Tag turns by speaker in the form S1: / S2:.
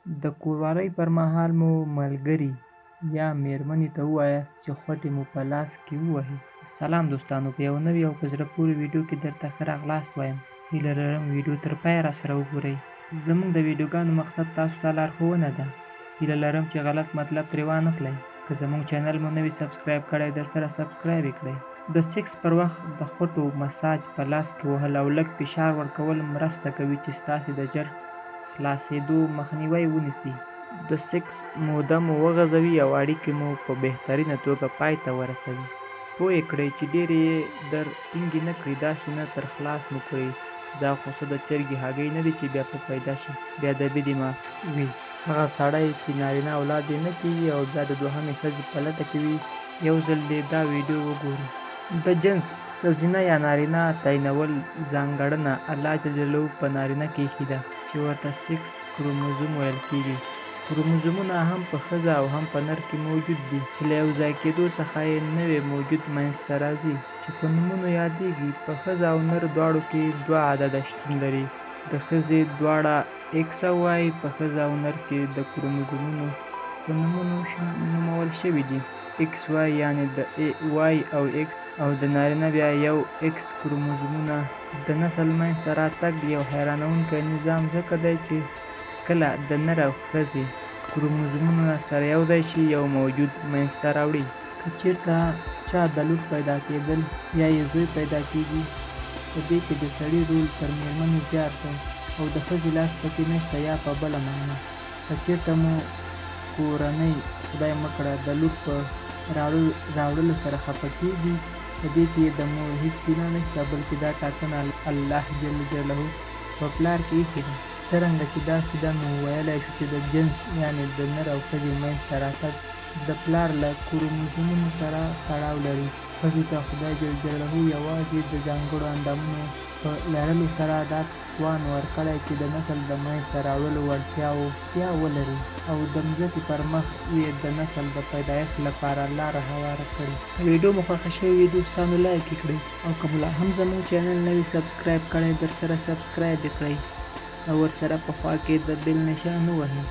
S1: د کوروالۍ پر مهال مو ملګري یا مېرمنې ته ووایاست چې خوټې مو په لاس کې ووهي. سلام دوستانو، په یو نوي او په زړه پورې ویډیو کې درته ښه راغلاست وایم. هیله لرم ویډیو تر پایه راسره وګورئ. زموږ د ویډیوګانو مقصد تاسو ته لارښوونه ده. هیله لرم چې غلط مطلب ترې وانخلئ. که زموږ چینل مو نوي سبسکرایب کړی درسره سبسکرایب یې کړئ. د سیکس پر وخت د خوټو مساج په لاس کې وهل او لږ فشار ورکول مرسته کوي چې ستاسې د ژر خلاصېدو مخنیوی ونیسي. د سیکس موده مو وغځوي او اړیکې مو په بهترینه توګه پای ته ورسوي. پوه یې کړئ چې ډېرې یې در ټینګې نه کړي، داسې نه تر خلاص مو کړي. دا خو څه د چرګې هګۍ نه دي چې بیا په پیدا شي. بې ادبي دې معاف وي. هغه سړی چې نارینه اولاد یې نه کېږي او بیا د دوهمې ښځې په لټه کې وي، یو ځل دې دا ویډیو وګوري. د جنس ښځینه یا نارینه تعینول ځانګړنه الله جل جلاله په نارینه کې ایښې ده چې ورته سیکس کروموزوم ویل کېږي. کروموزومونه هم په ښځه او هم په نر کې موجود دي چې له یو ځای کېدو څخه یې نوی موجود منځته راځي چې په نومونو یادېږي. په ښځه او نر دواړو کې دوه عدده شتون لري. د ښځې دواړه ایکس او وای په ښځه او نر کې د کروموزومونو په نومونو نومول شوي دي. ایکس وای یعنې د وای او ایکس، او د نارینه بیا یو ایکس کروموزومونه. د نسل منځته راتګ یو حیرانوونکی نظام ځکه دی چې کله د نر او ښځې کروموزومونه سره یو ځای شي یو موجود منځته راوړي. که چېرته چا د لور پیدا کېدل یا یې زوی پیدا کېږي، په دې کې د سړي رول تر مېرمنې زیات دی او د ښځې لاس پکې نشته. یا په بله معنا، که چېرته مو کورنۍ خدای مه کړه د لور په راوړلو سره خفه کېږي، په دې کې د مور هېڅ ګناه نشته، بلکې دا ټاکنه الله جل جلاله په پلار کې ایښې ده. څرنګه چې داسې ده، نو ویلی شو چې د جنس یعنې د نر او ښځې منځته راتګ د پلار له کروموزومونو سره تړاو لري. ښځو ته خدای جل جلاله یوازې د ځانګړو اندامونو په لرلو سره دا توان ورکړی چې د نسل د منځته راوړلو وړتیا ولري او د مځکې پر مخ یې د نسل د پیدایښت لپاره لاره هواره کړي. که ویډیو مو خوښه شوې وي دوستانو لایک یې کړئ، او که مو لا هم زموږ چینل نوي سبسکرایب کړی درسره سبسکرایب یې کړئ او ورسره په خوا کې د بیل نښان ووهئ.